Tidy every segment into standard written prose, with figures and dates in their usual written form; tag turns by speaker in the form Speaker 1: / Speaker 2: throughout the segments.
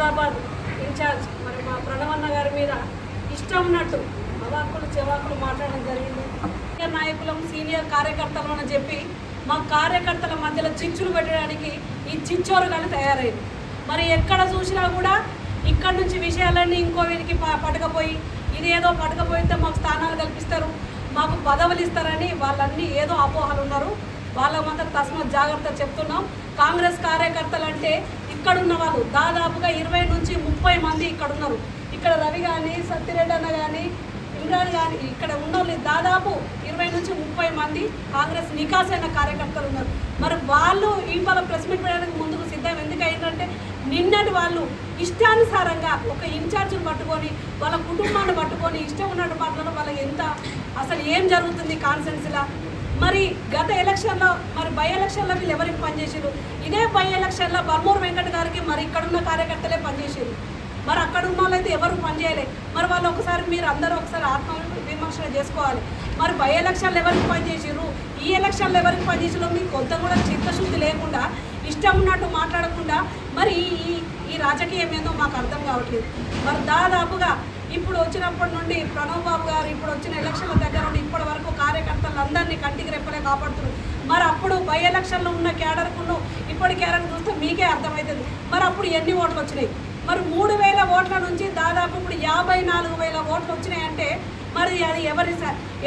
Speaker 1: Huzurabad incharge మరి మా ప్రణవన్న గారి మీద ఇష్టం ఉన్నట్టు అవాకులు చెవాకులు మాట్లాడడం జరిగింది. సీనియర్ నాయకులం సీనియర్ కార్యకర్తలు అని చెప్పి మా కార్యకర్తల మధ్యలో చిచ్చులు పెట్టడానికి ఈ చిచ్చోరుగాలు తయారైంది. మరి ఎక్కడ చూసినా కూడా ఇక్కడ నుంచి విషయాలన్నీ ఇంకో వీరికి పట్టుకపోయి ఇదేదో పట్టుకపోయితే మాకు స్థానాలు కల్పిస్తారు, మాకు పదవులు ఇస్తారని వాళ్ళన్నీ ఏదో అపోహలు ఉన్నారు. వాళ్ళ మాత్రం తస్మత్ జాగ్రత్త చెప్తున్నాం. కాంగ్రెస్ కార్యకర్తలు అంటే ఇక్కడున్న వాళ్ళు దాదాపుగా 20 నుంచి 30 మంది ఇక్కడ ఉన్నారు. ఇక్కడ రవి కానీ సత్యరెడ్డి అన్న కానీ ఇమ్రాన్ కానీ ఇక్కడ ఉన్న దాదాపు 20 నుంచి 30 మంది కాంగ్రెస్ నికాసైన కార్యకర్తలు ఉన్నారు. మరి వాళ్ళు ఇవాళ ప్రెస్ మీట్ పెట్టడానికి ముందుకు సిద్ధం ఎందుకు అయిందంటే నిన్నటి వాళ్ళు ఇష్టానుసారంగా ఒక ఇన్ఛార్జ్ని పట్టుకొని వాళ్ళ కుటుంబాన్ని పట్టుకొని ఇష్టం ఉన్నట్టు మాట్లాడడం వాళ్ళకి ఎంత అసలు ఏం జరుగుతుంది కాన్సెన్స్లా. మరి గత ఎలక్షన్లో మరి బై ఎలక్షన్లో వీళ్ళు ఎవరికి పనిచేసారు? ఇదే బై ఎలక్షన్లో బల్మూరు వెంకట గారికి మరి ఇక్కడున్న కార్యకర్తలే పనిచేసారు. మరి అక్కడ ఉన్న వాళ్ళైతే ఎవరు పనిచేయలే. మరి వాళ్ళు ఒకసారి మీరు అందరూ ఒకసారి ఆత్మ విమర్శన చేసుకోవాలి. మరి బై ఎలక్షన్లు ఎవరికి పనిచేసారు, ఈ ఎలక్షన్లు ఎవరికి పనిచేసారో మీకు కొంత కూడా చిత్తశుద్ధి లేకుండా ఇష్టం ఉన్నట్టు మాట్లాడకుండా మరి ఈ రాజకీయం ఏందో మాకు అర్థం కావట్లేదు. మరి దాదాపుగా ఇప్పుడు వచ్చినప్పటి నుండి ప్రణవ్ బాబు గారు ఇప్పుడు వచ్చిన ఎలక్షన్ల దగ్గర నుండి ఇప్పటి వరకు కార్యకర్తలు అందరినీ కంటికి రెప్పలే కాపాడుతున్నారు. మరి అప్పుడు బై ఎలక్షన్లో ఉన్న క్యాడర్కును ఇప్పటి క్యాడర్ చూస్తే మీకే అర్థమవుతుంది. మరి అప్పుడు ఎన్ని ఓట్లు వచ్చినాయి? మరి 3000 ఓట్ల నుంచి దాదాపు ఇప్పుడు 54,000 ఓట్లు వచ్చినాయంటే మరి అది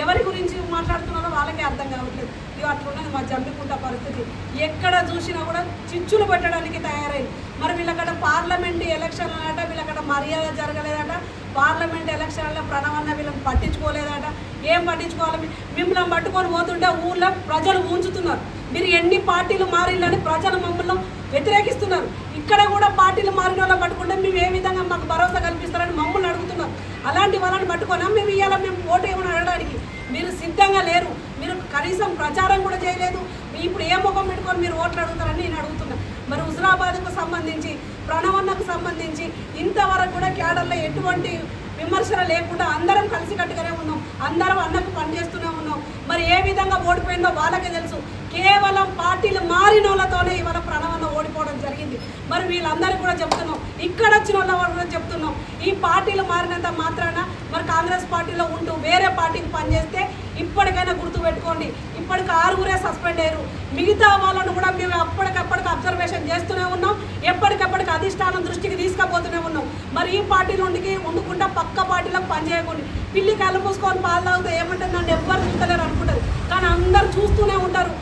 Speaker 1: ఎవరి గురించి మాట్లాడుతున్నారో వాళ్ళకే అర్థం కావట్లేదు. ఇక అట్లున్నది మా జమ్మికుంట పరిస్థితి. ఎక్కడ చూసినా కూడా చిచ్చులు పెట్టడానికి తయారైంది. మరి వీళ్ళకడ పార్లమెంట్ ఎలక్షన్లు అట, వీళ్ళకడ మర్యాద జరగలేదట, పార్లమెంట్ ఎలక్షన్లో ప్రణవన్న వీళ్ళని పట్టించుకోలేదట. ఏం పట్టించుకోవాలి? మిమ్మల్ని పట్టుకొని పోతుంటే ఊళ్ళో ప్రజలు ఉంచుతున్నారు. మీరు ఎన్ని పార్టీలు మారిల్లని ప్రజలు మమ్మల్ని వ్యతిరేకిస్తున్నారు. ఇక్కడ కూడా పార్టీలు మారిన వాళ్ళని పట్టుకుంటే మేము ఏ విధంగా మాకు భరోసా కల్పిస్తారని మమ్మల్ని అడుగుతున్నారు. అలాంటి వాళ్ళని పట్టుకున్నా మేము ఇవాళ మేము ఓటు ఏమని అడగడానికి మీరు సిద్ధంగా లేరు. మీరు కనీసం ప్రచారం కూడా చేయలేదు. ఇప్పుడు ఏ ముఖం పెట్టుకొని మీరు ఓట్లు అడుగుతారని నేను అడుగుతున్నా. మరి హుజరాబాద్కు సంబంధించి ప్రణవన్నకు సంబంధించి ఇంతవరకు కూడా క్యాడర్లో ఎటువంటి విమర్శలు లేకుండా అందరం కలిసికట్టుగానే ఉన్నాం. అందరం అన్నకు పనిచేస్తూనే ఉన్నాం. మరి ఏ విధంగా ఓడిపోయిందో వాళ్ళకే తెలుసు. కేవలం పార్టీలు మారిన వాళ్ళతోనే ఇవాళ ప్రణవన్న ఓడిపోవడం జరిగింది. మరి వీళ్ళందరికీ కూడా చెప్తున్నాం, ఇక్కడ వచ్చిన వాళ్ళ కూడా చెప్తున్నాం, ఈ పార్టీలు మారినంత మాత్రాన మరి కాంగ్రెస్ పార్టీలో ఉంటూ వేరే పార్టీకి పనిచేస్తే ఇప్పటికైనా గుర్తుపెట్టుకోండి, ఇప్పటికి 6 సస్పెండ్ అయ్యారు. మిగతా వాళ్ళను కూడా మేము అప్పటికప్పటికి అబ్జర్వేషన్ చేస్తూనే ఉన్నాం. ఎప్పటికప్పటికి అధిష్టానం దృష్టికి తీసుకుపోతూనే ఉన్నాం. మరి ఈ పార్టీ నుండికి ఉండుకుంటా పక్క పార్టీలకు పనిచేయకుండా పిల్లి కళ్ళు మూసుకొని పాలు తాగితే ఏమంటే నన్ను ఎవ్వరు చూస్తలేరు అనుకుంటారు. కానీ అందరు చూస్తూనే ఉంటారు.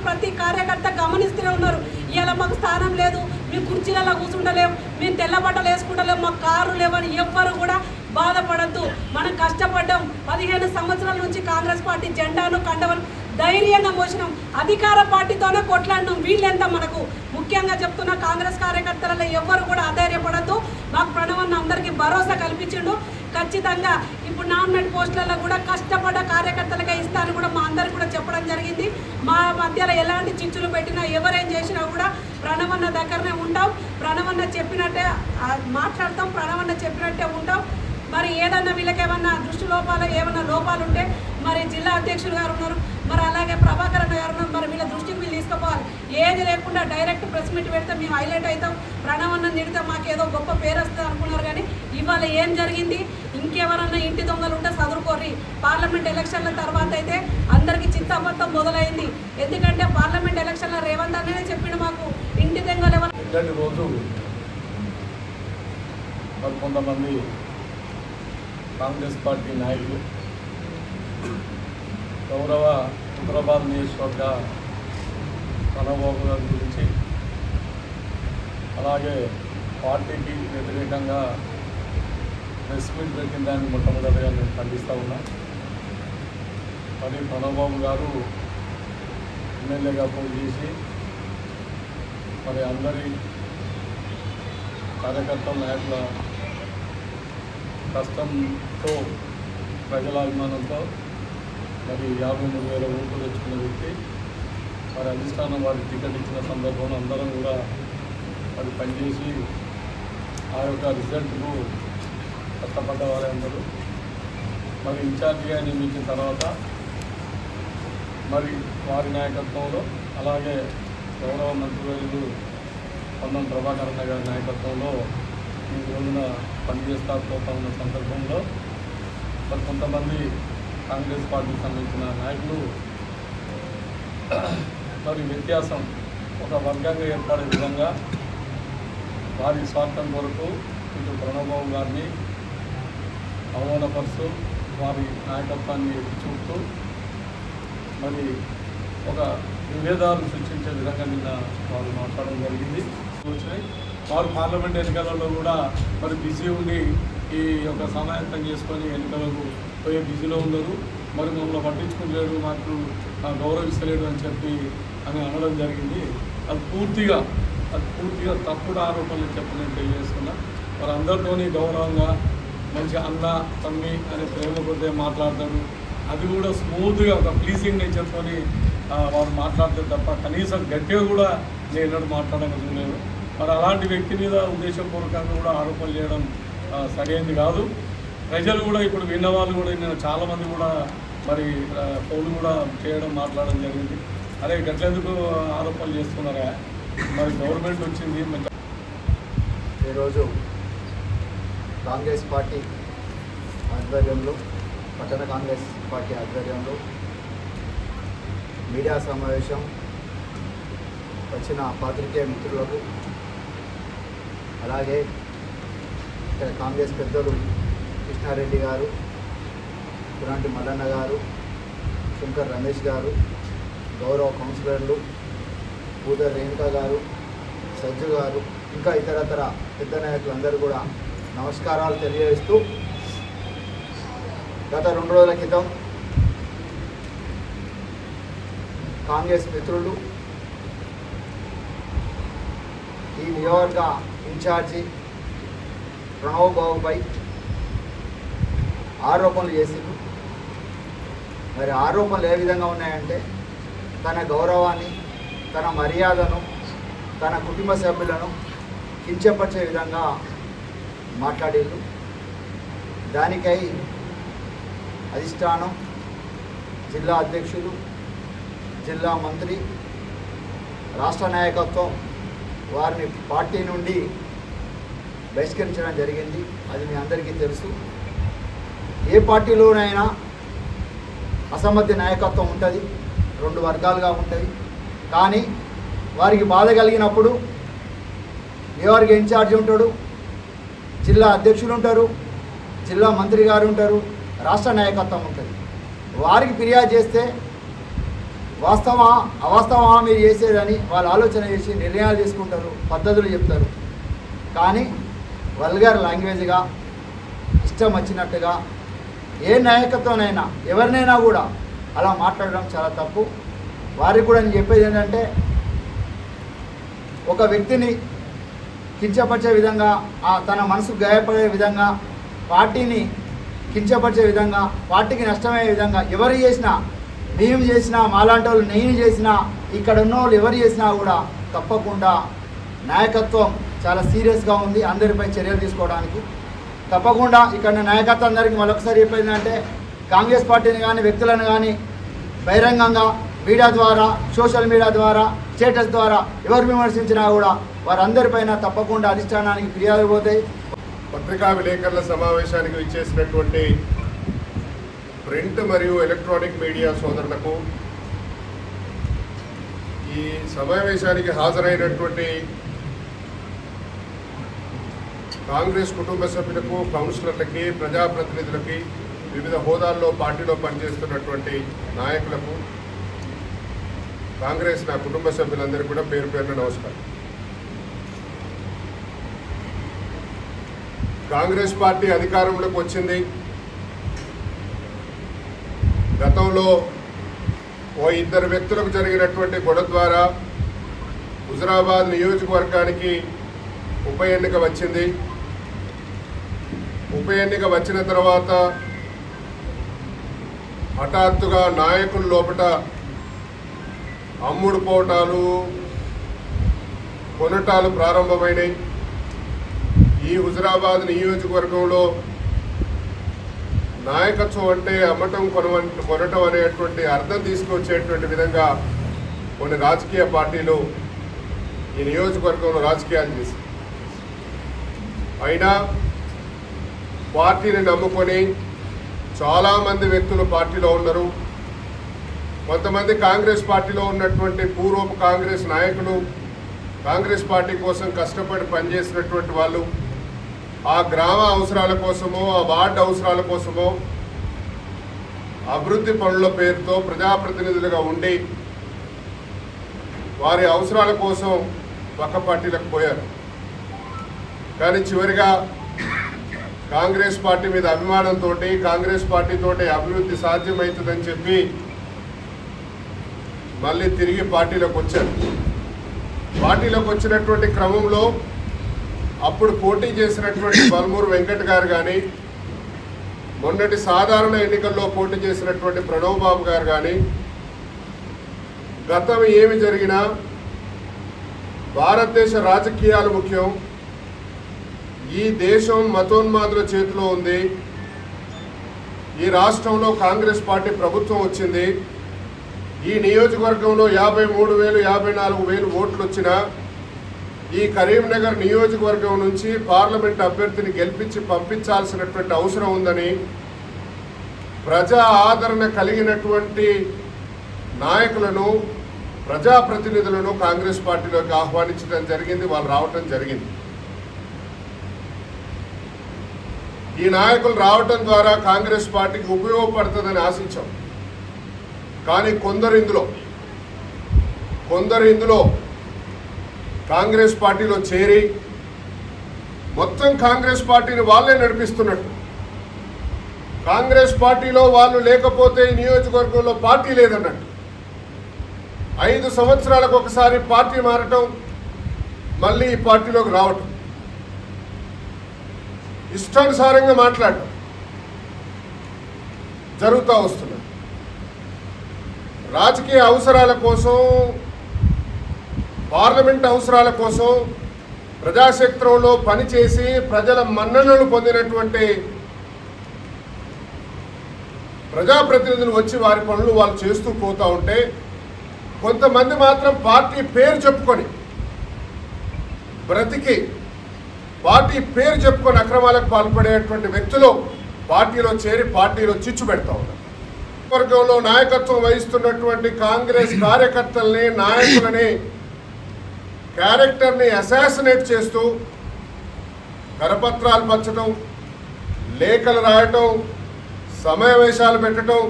Speaker 1: ప్రతి కార్యకర్త గమనిస్తూనే ఉన్నారు. ఇలా మాకు స్థానం లేదు, మీ కుర్చీలలో కూర్చుంటలేము, మేము తెల్ల బట్టలు వేసుకుంటలేము, మాకు కారు లేవని ఎవ్వరు కూడా బాధపడద్దు. మనం కష్టపడ్డాం. 15 సంవత్సరాల నుంచి కాంగ్రెస్ పార్టీ జెండాను కండవను ధైర్యంగా మోసినాం. అధికార పార్టీతోనే కొట్లాడినాం. వీళ్ళెంత మనకు ముఖ్యంగా చెప్తున్న కాంగ్రెస్ కార్యకర్తలలో ఎవ్వరు కూడా అధైర్యపడద్దు. మాకు ప్రణవన్న అందరికీ భరోసా కల్పించిండు. ఖచ్చితంగా ఇప్పుడు నామినేట్ పోస్టులలో కూడా కష్టపడ్డ కార్యకర్తలకే ఇస్తాను కూడా మా అందరికి కూడా చెప్పడం జరిగింది. మా మధ్యలో ఎలాంటి చిచ్చులు పెట్టినా ఎవరేం చేసినా కూడా ప్రణవన్న దగ్గరనే ఉంటాం. ప్రణవన్న చెప్పినట్టే మాట్లాడతాం, ప్రణవన్న చెప్పినట్టే ఉంటాం. మరి ఏదన్నా వీళ్ళకేమన్నా దృష్టి లోపాలు ఏమన్నా లోపాలు ఉంటే మరి జిల్లా అధ్యక్షులు గారు ఉన్నారు, మరి అలాగే ప్రభాకర్ అన్న గారు ఉన్నారు. మరి వీళ్ళ దృష్టికి వీళ్ళు తీసుకుపోవాలి. ఏది లేకుండా డైరెక్ట్ ప్రెస్ మీట్ పెడితే మేము హైలైట్ అవుతాం, ప్రణవన్న నిడితే మాకు ఏదో గొప్ప పేరు వస్తుంది అనుకున్నారు. కానీ ఇవాళ ఏం జరిగింది? ఇంకెవరన్నా ఇంటి దొంగలు ఉంటే చదువుకోర్రి. పార్లమెంట్ ఎలక్షన్ల తర్వాత అయితే అందరికీ చిత్తాబద్ధం మొదలైంది. ఎందుకంటే పార్లమెంట్ ఎలక్షన్ల రేవంత్ అన్ననే చెప్పిండు మాకు ఇంటి దొంగలు ఎవరు.
Speaker 2: రోజు కొంతమంది కాంగ్రెస్ పార్టీ నాయకులు గౌరవ హుజరాబాద్ నియోజకవర్గ ప్రణవ్ గారి గురించి అలాగే పార్టీకి వ్యతిరేకంగా ప్రెస్ మీట్ పెట్టిన దాన్ని మొట్టమొదటిగా నేను ఖండిస్తూ ఉన్నా. మరి ప్రణవ్ బాబు గారు ఎమ్మెల్యేగా పోటీ చేసి మరి అందరి కార్యకర్తల నాయకుల కష్టంతో ప్రజల అభిమానంతో మరి 53,000 ఓట్లు తెచ్చుకున్న వ్యక్తి. మరి అధిష్టానం వారికి టికెట్ ఇచ్చిన సందర్భంలో అందరం కూడా మరి పనిచేసి ఆ యొక్క రిజల్ట్కు కష్టపడ్డ వారే అందరూ. మరి ఇన్ఛార్జిగా నియమించిన తర్వాత మరి వారి నాయకత్వంలో అలాగే గౌరవ మంత్రివర్యులు పొన్నం ప్రభాకర్ అన్న గారి నాయకత్వంలో ఈ రోజున పనిచేస్తా పోతా ఉన్న సందర్భంలో మరి కొంతమంది కాంగ్రెస్ పార్టీకి సంబంధించిన నాయకులు మరి వ్యత్యాసం ఒక వర్గంగా ఏర్పడే విధంగా వారి స్వార్థం కొరకు ఇటు ప్రణవబాబు గారిని అవమానపరుస్తూ వారి నాయకత్వాన్ని ఎత్తి చూపుతూ మరి ఒక విభేదాలు సృష్టించే విధంగా నిన్న వారు మాట్లాడడం జరిగింది. వారు పార్లమెంట్ ఎన్నికలలో కూడా మరి బిజీ ఉండి ఈ యొక్క సమాయత్తం చేసుకొని ఎన్నికలకు పోయే బిజీలో ఉన్నారు. మరి మమ్మల్ని పట్టించుకోలేడు, మాకు గౌరవిస్తలేడు అని చెప్పి అని అనడం జరిగింది. అది పూర్తిగా తప్పుడు ఆరోపణలు చెప్పని తెలియజేస్తున్నా. మరి అందరితోని గౌరవంగా మంచి అన్న తమ్మి అనే ప్రేమ కొద్దిగా మాట్లాడతాడు. అది కూడా స్మూత్గా ఒక ప్లీజింగ్ నేచర్తో వారు మాట్లాడితే తప్ప కనీసం గట్టిగా కూడా నేను మాట్లాడగలను. మరి అలాంటి వ్యక్తి మీద ఉద్దేశపూర్వకంగా కూడా ఆరోపణలు చేయడం సరైనది కాదు. ప్రజలు కూడా ఇప్పుడు విన్నవాళ్ళు కూడా నేను చాలామంది కూడా మరి ఫోన్లు కూడా చేయడం మాట్లాడడం జరిగింది. అరే గట్లెందుకు ఆరోపణలు చేస్తున్నారా, మరి గవర్నమెంట్ వచ్చింది.
Speaker 3: ఈరోజు కాంగ్రెస్ పార్టీ ఆధ్వర్యంలో, పట్టణ కాంగ్రెస్ పార్టీ ఆధ్వర్యంలో మీడియా సమావేశం వచ్చిన పాత్రికేయ మిత్రులకు, అలాగే ఇక్కడ కాంగ్రెస్ పెద్దలు కృష్ణారెడ్డి గారు, పురాంటి మల్లన్న గారు, శంకర్ రమేష్ గారు, గౌరవ కౌన్సిలర్లు పూదర్ రేణుకా గారు, సజ్జు గారు, ఇంకా ఇతరతర పెద్ద నాయకులందరూ కూడా నమస్కారాలు తెలియజేస్తూ, గత 2 రోజుల క్రితం కాంగ్రెస్ మిత్రులు ఈ నియోజకవర్గ ఇన్ఛార్జి ప్రణవ్ బాబుపై ఆరోపణలు చేసింది. మరి ఆరోపణలు ఏ విధంగా ఉన్నాయంటే, తన గౌరవాన్ని, తన మర్యాదను, తన కుటుంబ సభ్యులను కించపరిచే విధంగా మాట్లాడేళ్ళు. దానికై అధిష్టానం, జిల్లా అధ్యక్షులు, జిల్లా మంత్రి, రాష్ట్ర నాయకత్వం వారిని పార్టీ నుండి బహిష్కరించడం జరిగింది. అది మీ అందరికీ తెలుసు. ఏ పార్టీలోనైనా అసమ్మతి నాయకత్వం ఉంటుంది, 2 వర్గాలుగా ఉంటుంది. కానీ వారికి బాధ కలిగినప్పుడు నియోజకవర్గ ఇన్ఛార్జి ఉంటాడు, జిల్లా అధ్యక్షులు ఉంటారు, జిల్లా మంత్రి గారు ఉంటారు, రాష్ట్ర నాయకత్వం ఉంటుంది. వారికి ఫిర్యాదు చేస్తే వాస్తవా అవాస్తవమా మీరు చేసేదని వాళ్ళు ఆలోచన చేసి నిర్ణయాలు తీసుకుంటారు, పద్ధతులు చెప్తారు. కానీ వల్గర్ లాంగ్వేజ్గా, ఇష్టం వచ్చినట్టుగా ఏ నాయకత్వనైనా ఎవరినైనా కూడా అలా మాట్లాడడం చాలా తప్పు. వారికి కూడా నేను చెప్పేది ఏంటంటే, ఒక వ్యక్తిని కించపరిచే విధంగా, తన మనసు గాయపడే విధంగా, పార్టీని కించపరిచే విధంగా, పార్టీకి నష్టమయ్యే విధంగా ఎవరు చేసినా, మేము చేసినా, మాలాంటి వాళ్ళు, నేను చేసినా, ఇక్కడ ఉన్న వాళ్ళు ఎవరు చేసినా కూడా తప్పకుండా నాయకత్వం చాలా సీరియస్గా ఉంది అందరిపై చర్యలు తీసుకోవడానికి. తప్పకుండా ఇక్కడ నాయకత్వం అందరికీ మరొకసారి చెప్పేందంటే, కాంగ్రెస్ పార్టీని కానీ వ్యక్తులను కానీ బహిరంగంగా మీడియా ద్వారా, సోషల్ మీడియా ద్వారా, స్టేటస్ ద్వారా ఎవరు విమర్శించినా కూడా వారందరిపైన తప్పకుండా అధిష్టానానికి ఫిర్యాదు పోతాయి.
Speaker 4: పత్రికా విలేకరుల సమావేశానికి విచ్చేసినటువంటి ప్రింట్ మరియు ఎలక్ట్రానిక్ మీడియా సోదరులకు, ఈ సమావేశానికి హాజరైనటువంటి కాంగ్రెస్ కుటుంబ సభ్యులకు, కౌన్సిలర్లకి, ప్రజాప్రతినిధులకి, వివిధ హోదాల్లో పార్టీలో పనిచేస్తున్నటువంటి నాయకులకు, కాంగ్రెస్ నా కుటుంబ సభ్యులందరికీ కూడా పేరు పేరున నమస్కారం. కాంగ్రెస్ పార్టీ అధికారంలోకి వచ్చింది. గతంలో ఓ 2 వ్యక్తులకు జరిగినటువంటి గొడవ ద్వారా హుజురాబాద్ నియోజకవర్గానికి ఉప ఎన్నిక వచ్చింది. ఉప ఎన్నిక వచ్చిన తర్వాత హఠాత్తుగా నాయకుల లోపల అమ్ముడు పోవటాలు, కొనటాలు ప్రారంభమైనాయి. ఈ హుజురాబాద్ నియోజకవర్గంలో నాయకత్వం అంటే అమ్మటం, కొనటం అనేటువంటి అర్థం తీసుకొచ్చేటువంటి విధంగా కొన్ని రాజకీయ పార్టీలు ఈ నియోజకవర్గంలో రాజకీయాలు చేసి అయినా పార్టీని నమ్ముకొని చాలామంది వ్యక్తులు పార్టీలో ఉన్నారు. కొంతమంది కాంగ్రెస్ పార్టీలో ఉన్నటువంటి పూర్వపు కాంగ్రెస్ నాయకులు, కాంగ్రెస్ పార్టీ కోసం కష్టపడి పనిచేసినటువంటి వాళ్ళు ఆ గ్రామ అవసరాల కోసమో ఆ వార్డు అవసరాల కోసమో అభివృద్ధి పనుల పేరుతో ప్రజాప్రతినిధులుగా ఉండి వారి అవసరాల కోసం పక్క పార్టీలకు పోయారు. కానీ చివరిగా కాంగ్రెస్ పార్టీ మీద అభిమానంతో కాంగ్రెస్ పార్టీతో అభివృద్ధి సాధ్యమవుతుందని చెప్పి మళ్ళీ తిరిగి పార్టీలోకి వచ్చారు. పార్టీలోకి వచ్చినటువంటి క్రమంలో అప్పుడు పోటీ చేసినటువంటి బల్మూరు వెంకట్ గారు కానీ, మొన్నటి సాధారణ ఎన్నికల్లో పోటీ చేసినటువంటి ప్రణవ్ బాబు గారు కానీ, గతం ఏమి జరిగినా భారతదేశ రాజకీయాలు ముఖ్యం, ఈ దేశం మతోన్మాదుల చేతిలో ఉంది, ఈ రాష్ట్రంలో కాంగ్రెస్ పార్టీ ప్రభుత్వం వచ్చింది, ఈ నియోజకవర్గంలో 53,000 54,000 ఓట్లు వచ్చినా ఈ కరీంనగర్ నియోజకవర్గం నుంచి పార్లమెంట్ అభ్యర్థిని గెలిపించి పంపించాల్సినటువంటి అవసరం ఉందని ప్రజా ఆదరణ కలిగినటువంటి నాయకులను, ప్రజాప్రతినిధులను కాంగ్రెస్ పార్టీలోకి ఆహ్వానించడం జరిగింది. వాళ్ళు రావటం జరిగింది. ఈ నాయకులు రావటం ద్వారా కాంగ్రెస్ పార్టీకి ఉపయోగపడుతుందని ఆశించాం. కానీ కొందరు ఇందులో కాంగ్రెస్ పార్టీలో చేరి మొత్తం కాంగ్రెస్ పార్టీని వాళ్ళే నడిపిస్తున్నట్టు, కాంగ్రెస్ పార్టీలో వాళ్ళు లేకపోతే ఈ నియోజకవర్గంలో పార్టీ లేదన్నట్టు, 5 సంవత్సరాలకు ఒకసారి పార్టీ మారటం, మళ్ళీ ఈ పార్టీలోకి రావటం, ఇష్టానుసారంగా మాట్లాడటం జరుగుతూ వస్తున్నది. రాజకీయ అవసరాల కోసం, పార్లమెంట్ అవసరాల కోసం ప్రజాక్షేత్రంలో పనిచేసి ప్రజల మన్ననలు పొందినటువంటి ప్రజాప్రతినిధులు వచ్చి వారి పనులు వాళ్ళు చేస్తూ పోతూ ఉంటే, కొంతమంది మాత్రం పార్టీ పేరు చెప్పుకొని బ్రతికి పార్టీ పేరు చెప్పుకొని అక్రమాలకు పాల్పడేటువంటి వ్యక్తులు పార్టీలో చేరి పార్టీలో చిచ్చు పెడతా ఉన్నారు. వర్గంలో నాయకత్వం వహిస్తున్నటువంటి కాంగ్రెస్ కార్యకర్తల్ని, నాయకులని, క్యారెక్టర్ని అసాసినేట్ చేస్తూ కరపత్రాలు పంచడం, లేఖలు రాయటం, సమావేశాలు పెట్టడం,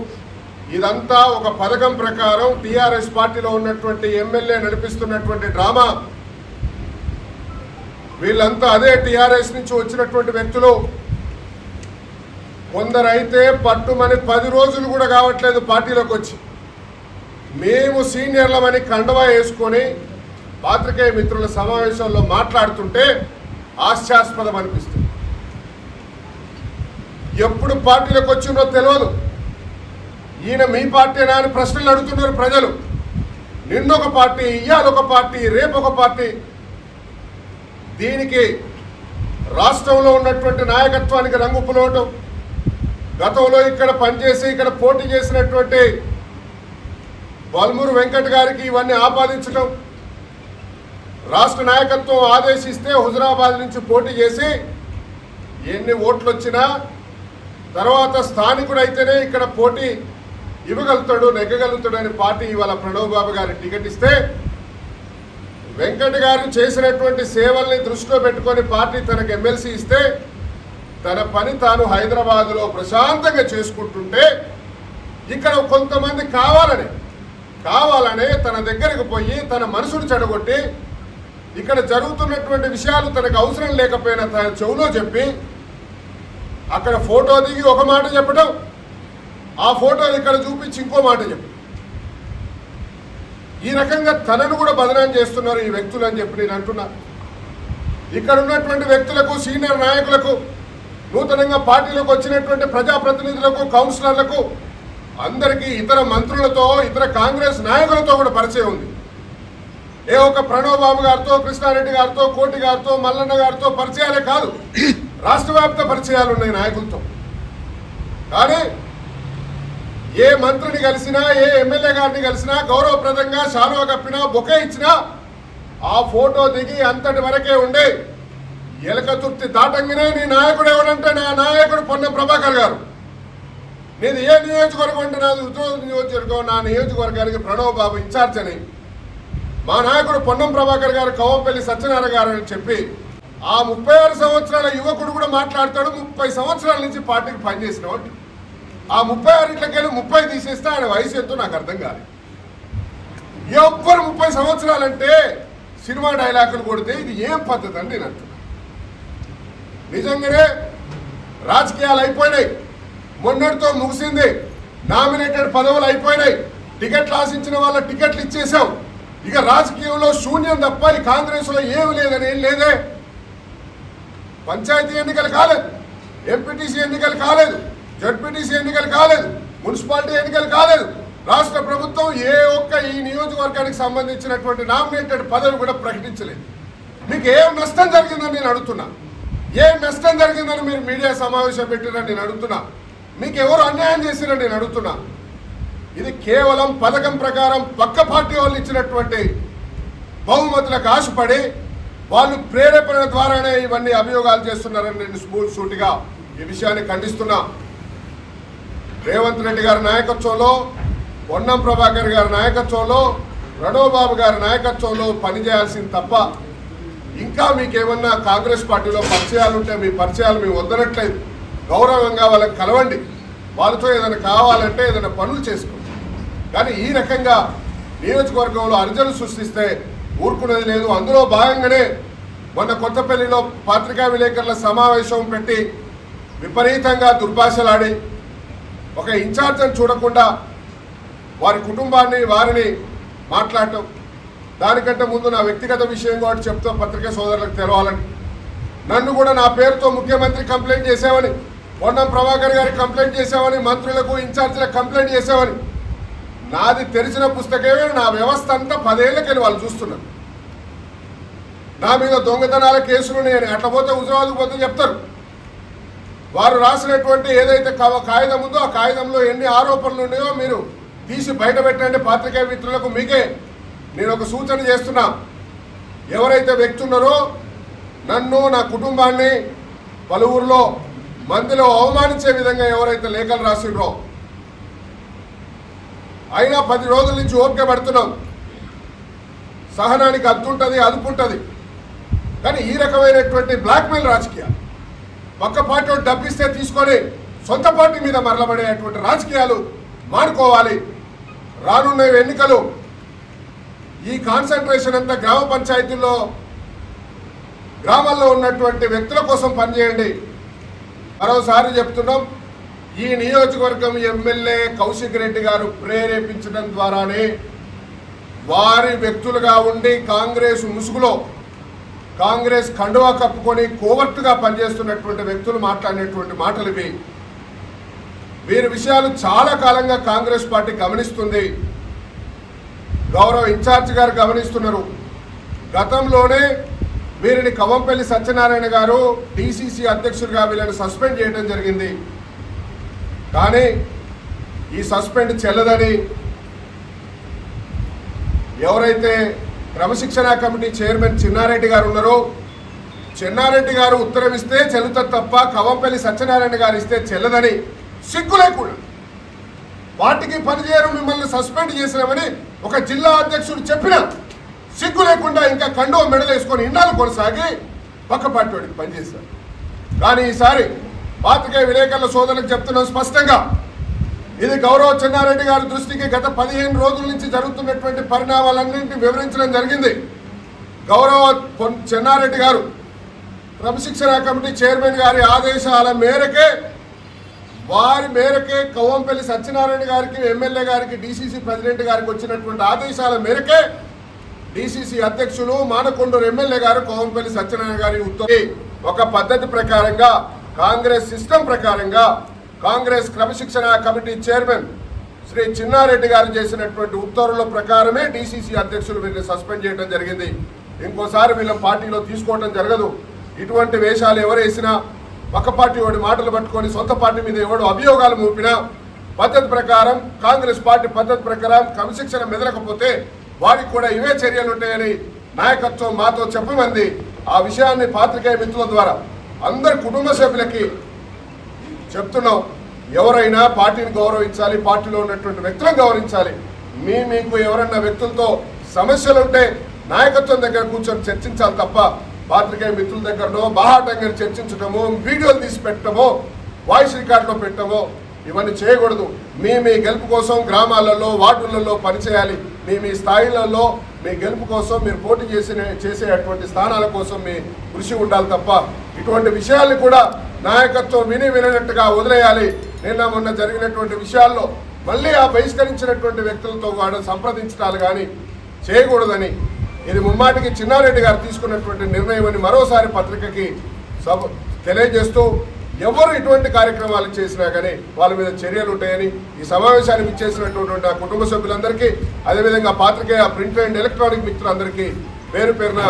Speaker 4: ఇదంతా ఒక పథకం ప్రకారం టీఆర్ఎస్ పార్టీలో ఉన్నటువంటి ఎమ్మెల్యే నడిపిస్తున్నటువంటి డ్రామా. వీళ్ళంతా అదే టీఆర్ఎస్ నుంచి వచ్చినటువంటి వ్యక్తులు. కొందరైతే పట్టుమని 10 రోజులు కూడా కావట్లేదు పార్టీలోకి వచ్చి, మేము సీనియర్లమని కండవా వేసుకొని పాత్రికేయ మిత్రుల సమావేశంలో మాట్లాడుతుంటే హాస్యాస్పదం అనిపిస్తుంది. ఎప్పుడు పార్టీలోకి వచ్చిందో తెలియదు. ఈయన మీ పార్టీనా అని ప్రశ్నలు అడుగుతున్నారు ప్రజలు. నిన్నొక పార్టీ, ఇయ్యాలొక పార్టీ, రేపొక పార్టీ. దీనికి రాష్ట్రంలో ఉన్నటువంటి నాయకత్వానికి రంగు పులవటం, గతంలో ఇక్కడ పనిచేసి ఇక్కడ పోటీ చేసినటువంటి బల్మూరు వెంకట్ గారికి ఇవన్నీ ఆపాదించడం, రాష్ట్ర నాయకత్వం ఆదేశిస్తే హుజురాబాద్ నుంచి పోటీ చేసి ఎన్ని ఓట్లు వచ్చినా తర్వాత స్థానికుడు అయితేనే ఇక్కడ పోటీ ఇవ్వగలుగుతాడు, నెగ్గగలుగుతాడు అని పార్టీ ఇవాళ ప్రణవ్ బాబు గారి టికెట్ ఇస్తే, వెంకట్ గారు చేసినటువంటి సేవల్ని దృష్టిలో పెట్టుకొని పార్టీ తనకు ఎమ్మెల్సీ ఇస్తే, తన పని తాను హైదరాబాదులో ప్రశాంతంగా చేసుకుంటుంటే, ఇక్కడ కొంతమంది కావాలనే తన దగ్గరకు పోయి తన మనసును చెడగొట్టి ఇక్కడ జరుగుతున్నటువంటి విషయాలు తనకు అవసరం లేకపోయినా తన చెవులో చెప్పి అక్కడ ఫోటో దిగి ఒక మాట చెప్పడం, ఆ ఫోటోలు ఇక్కడ చూపించి ఇంకో మాట చెప్పి, ఈ రకంగా తనను కూడా బదనాం చేస్తున్నారు ఈ వ్యక్తులు అని చెప్పి నేను అంటున్నా. ఇక్కడ ఉన్నటువంటి వ్యక్తులకు, సీనియర్ నాయకులకు, నూతనంగా పార్టీలోకి వచ్చినటువంటి ప్రజాప్రతినిధులకు, కౌన్సిలర్లకు అందరికీ ఇతర మంత్రులతో, ఇతర కాంగ్రెస్ నాయకులతో కూడా పరిచయం ఉంది. ఒక ప్రణవ్ బాబు గారితో, కృష్ణారెడ్డి గారితో, కోటి గారితో, మల్లన్న గారితో పరిచయాలే కాదు, రాష్ట్ర వ్యాప్త పరిచయాలు ఉన్నాయి నాయకులతో. కానీ ఏ మంత్రిని కలిసినా, ఏ ఎమ్మెల్యే గారిని కలిసినా, గౌరవప్రదంగా శాలువా కప్పినా, బొకే ఇచ్చినా ఆ ఫోటో దిగి అంతటి వరకే ఉండే ఎలకతుర్తి దాటంగానే నీ నాయకుడు ఎవడంటే నా నాయకుడు పొన్నం ప్రభాకర్ గారు. నేను ఏ నియోజకవర్గం అంటే నాది ఉత్తర నియోజకవర్గం, నా నియోజకవర్గానికి ప్రణవ్ బాబు ఇన్ఛార్జ్ అని మా నాయకుడు పొన్నం ప్రభాకర్ గారు కవ్వంపల్లి సత్యనారాయణ గారు అని చెప్పి ఆ 36 సంవత్సరాల యువకుడు కూడా మాట్లాడతాడు. 30 సంవత్సరాల నుంచి పార్టీకి పనిచేసిన వాడు. ఆ 36 30 తీసేస్తే ఆయన వయసు ఎంతో నాకు అర్థం కాదు. ఎవ్వరు 30 సంవత్సరాలంటే సినిమా డైలాగులు కొడితే ఇది ఏం పద్ధతి అని నేను అంటున్నాను. నిజంగానే రాజకీయాలు అయిపోయినాయి, మొన్నటితో ముగిసింది. నామినేటెడ్ పదవులు అయిపోయినాయి, టికెట్లు ఆశించిన వాళ్ళ టికెట్లు ఇచ్చేసాం. ఇక రాజకీయంలో శూన్యం తప్ప ఈ కాంగ్రెస్లో ఏమి లేదని ఏం లేదే. పంచాయతీ ఎన్నికలు కాలేదు, ఎంపీటీసీ ఎన్నికలు కాలేదు, జడ్పీటీసీ ఎన్నికలు కాలేదు, మున్సిపాలిటీ ఎన్నికలు కాలేదు. రాష్ట్ర ప్రభుత్వం ఏ ఒక్క ఈ నియోజకవర్గానికి సంబంధించినటువంటి నామినేటెడ్ పదవి కూడా ప్రకటించలేదు. మీకు ఏం నష్టం జరిగిందని నేను అడుగుతున్నా. ఏం నష్టం జరిగిందని మీరు మీడియా సమావేశం పెట్టిరని నేను అడుగుతున్నా. మీకు ఎవరు అన్యాయం చేసిరని నేను అడుగుతున్నా. ఇది కేవలం పథకం ప్రకారం పక్క పార్టీ వాళ్ళు ఇచ్చినటువంటి బహుమతులకు ఆశపడి వాళ్ళు ప్రేరేపణ ద్వారానే ఇవన్నీ అభియోగాలు చేస్తున్నారని నేను సూటిగా ఈ విషయాన్ని ఖండిస్తున్నా. రేవంత్ రెడ్డి గారి నాయకత్వంలో, పొన్నం ప్రభాకర్ గారి నాయకత్వంలో, ప్రణవ్ బాబు గారి నాయకత్వంలో పనిచేయాల్సింది తప్ప ఇంకా మీకేమన్నా కాంగ్రెస్ పార్టీలో పరిచయాలు ఉంటే మీ పరిచయాలు మేము వద్దనట్లేదు. గౌరవంగా వాళ్ళకి కలవండి, వాళ్ళతో ఏదైనా కావాలంటే ఏదైనా పనులు చేసుకోండి. కానీ ఈ రకంగా నియోజకవర్గంలో అర్జలు సృష్టిస్తే ఊరుకునేది లేదు. అందులో భాగంగానే మొన్న కొత్తపల్లిలో పత్రికా విలేకరుల సమావేశం పెట్టి విపరీతంగా దుర్భాషలాడి ఒక ఇన్ఛార్జ్ని చూడకుండా వారి కుటుంబాన్ని వారిని మాట్లాడటం. దానికంటే ముందు నా వ్యక్తిగత విషయం కూడా చెప్తా పత్రికా సోదరులకు తెలవాలని. నన్ను కూడా నా పేరుతో ముఖ్యమంత్రి కంప్లైంట్ చేసామని, పొన్నం ప్రభాకర్ గారికి కంప్లైంట్ చేసామని, మంత్రులకు ఇన్ఛార్జీలకు కంప్లైంట్ చేసామని. నాది తెరిచిన పుస్తకమే. నా వ్యవస్థ అంతా 10 ఏళ్ళకెళ్ళి వాళ్ళు చూస్తున్నారు. నా మీద దొంగతనాల కేసులు నేను అట్లా పోతే హుజరాబాద్కు పోతే చెప్తారు. వారు రాసినటువంటి ఏదైతే కాగితం ఉందో ఆ కాగితంలో ఎన్ని ఆరోపణలు ఉన్నాయో మీరు తీసి బయట పెట్టండి. పాత్రికేయ మిత్రులకు మీకే నేను ఒక సూచన చేస్తున్నా. ఎవరైతే వ్యక్తి ఉన్నారో నన్ను, నా కుటుంబాన్ని పలువురిలో మందిలో అవమానించే విధంగా ఎవరైతే లేఖలు రాసిండ్రో, అయినా 10 రోజుల నుంచి ఓపిక పడుతున్నాం. సహనానికి అద్దుంటుంది, అదుపుంటుంది. కానీ ఈ రకమైనటువంటి బ్లాక్మెయిల్ రాజకీయాలు, పక్క పార్టీ డబ్బిస్తే తీసుకొని సొంత పార్టీ మీద మరలబడేటువంటి రాజకీయాలు మానుకోవాలి. రానున్న ఎన్నికలు ఈ కాన్సన్ట్రేషన్ అంతా గ్రామ పంచాయతీల్లో, గ్రామాల్లో ఉన్నటువంటి వ్యక్తుల కోసం పనిచేయండి. మరోసారి చెప్తున్నాం, ఈ నియోజకవర్గం ఎమ్మెల్యే కౌశిక్ రెడ్డి గారు ప్రేరేపించడం ద్వారానే వారి వ్యక్తులుగా ఉండి కాంగ్రెస్ ముసుగులో కాంగ్రెస్ కండువా కప్పుకొని కోవర్టుగా పనిచేస్తున్నటువంటి వ్యక్తులు మాట్లాడినటువంటి మాటలు ఇవి. వీరి విషయాలు చాలా కాలంగా కాంగ్రెస్ పార్టీ గమనిస్తుంది. గౌరవ ఇన్ఛార్జ్ గారు గమనిస్తున్నారు. గతంలోనే వీరిని కవ్వంపల్లి సత్యనారాయణ గారు డిసిసి అధ్యక్షుడిగా వీళ్ళని సస్పెండ్ చేయడం జరిగింది. కానీ ఈ సస్పెండ్ చెల్లదని ఎవరైతే క్రమశిక్షణ కమిటీ చైర్మన్ చిన్నారెడ్డి గారు ఉన్నారో, చిన్నారెడ్డి గారు ఉత్తరం ఇస్తే చెల్లుతుంది తప్ప కవ్వంపల్లి సత్యనారాయణ గారు ఇస్తే చెల్లదని సిగ్గు లేకుండా పార్టీకి పనిచేయరు, మిమ్మల్ని సస్పెండ్ చేసినామని ఒక జిల్లా అధ్యక్షుడు చెప్పిన సిగ్గు లేకుండా ఇంకా కండువ మెడలేసుకొని ఇన్నాళ్ళు కొనసాగి పక్క పార్టీ వాడికి పనిచేశారు. కానీ ఈసారి పాత్రికేయ విలేకరుల సోదరులకు చెప్తున్నాం స్పష్టంగా, ఇది గౌరవ చెన్నారెడ్డి గారి దృష్టికి గత 15 రోజుల నుంచి జరుగుతున్నటువంటి పరిణామాలన్నింటినీ వివరించడం జరిగింది. గౌరవ చెన్నారెడ్డి గారు క్రమశిక్షణ కమిటీ చైర్మన్ గారి ఆదేశాల మేరకే, వారి మేరకే కవ్వంపల్లి సత్యనారాయణ గారికి, ఎమ్మెల్యే గారికి, డిసిసి ప్రెసిడెంట్ గారికి వచ్చినటువంటి ఆదేశాల మేరకే డిసిసి అధ్యక్షులు మానకొండూరు ఎమ్మెల్యే గారు కవ్వంపల్లి సత్యనారాయణ గారి ఉత్తర్వు ఒక పద్ధతి ప్రకారంగా, కాంగ్రెస్ సిస్టమ్ ప్రకారంగా, కాంగ్రెస్ క్రమశిక్షణ కమిటీ చైర్మన్ శ్రీ చిన్నారెడ్డి గారు చేసినటువంటి ఉత్తర్వుల ప్రకారమే డిసిసి అధ్యక్షులు వీరిని సస్పెండ్ చేయడం జరిగింది. ఇంకోసారి వీళ్ళ పార్టీలో తీసుకోవడం జరగదు. ఇటువంటి వేషాలు ఎవరు వేసినా, పక్క పార్టీ వాడి మాటలు పట్టుకొని సొంత పార్టీ మీద ఎవడు అభియోగాలు మోపినా పద్ధతి ప్రకారం, కాంగ్రెస్ పార్టీ పద్ధతి ప్రకారం క్రమశిక్షణ మెదలకపోతే వారికి కూడా ఇవే చర్యలు ఉంటాయని నాయకత్వం మాతో చెప్పమంది. ఆ విషయాన్ని పాత్రికేయ మిత్రుల ద్వారా అందరి కుటుంబ సభ్యులకి చెప్తున్నాం. ఎవరైనా పార్టీని గౌరవించాలి, పార్టీలో ఉన్నటువంటి వ్యక్తులను గౌరవించాలి. మీకు ఎవరన్నా వ్యక్తులతో సమస్యలు ఉంటే నాయకత్వం దగ్గర కూర్చొని చర్చించాలి తప్ప పాత్రికేయ మిత్రుల దగ్గరనో బాహాటంగా చర్చించడమో, వీడియోలు తీసి పెట్టడమో, వాయిస్ రికార్డులో పెట్టడమో ఇవన్నీ చేయకూడదు. మీ గెలుపు కోసం గ్రామాలలో, వార్డులలో పనిచేయాలి. మీ స్థాయిలలో మీ గెలుపు కోసం మీరు పోటీ చేసేటువంటి స్థానాల కోసం మీ కృషి ఉండాలి తప్ప ఇటువంటి విషయాల్ని కూడా నాయకత్వం వినట్టుగా వదిలేయాలి. నిన్న మొన్న జరిగినటువంటి విషయాల్లో మళ్ళీ ఆ బహిష్కరించినటువంటి వ్యక్తులతో కూడా సంప్రదించడాలు కానీ చేయకూడదని, ఇది ముమ్మాటికి చిన్నారెడ్డి గారు తీసుకున్నటువంటి నిర్ణయం అని మరోసారి పత్రికకి తెలియజేస్తూ, ఎవరు ఇటువంటి కార్యక్రమాలు చేసినా కానీ వాళ్ళ మీద చర్యలు ఉంటాయని ఈ సమావేశానికి ఇచ్చేసినటువంటి ఆ కుటుంబ సభ్యులందరికీ, అదేవిధంగా పాత్రికేయ ప్రింట్ అండ్ ఎలక్ట్రానిక్ మిత్రులందరికీ పేరు పేరున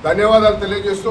Speaker 4: ధన్యవాదాలు తెలియజేస్తూ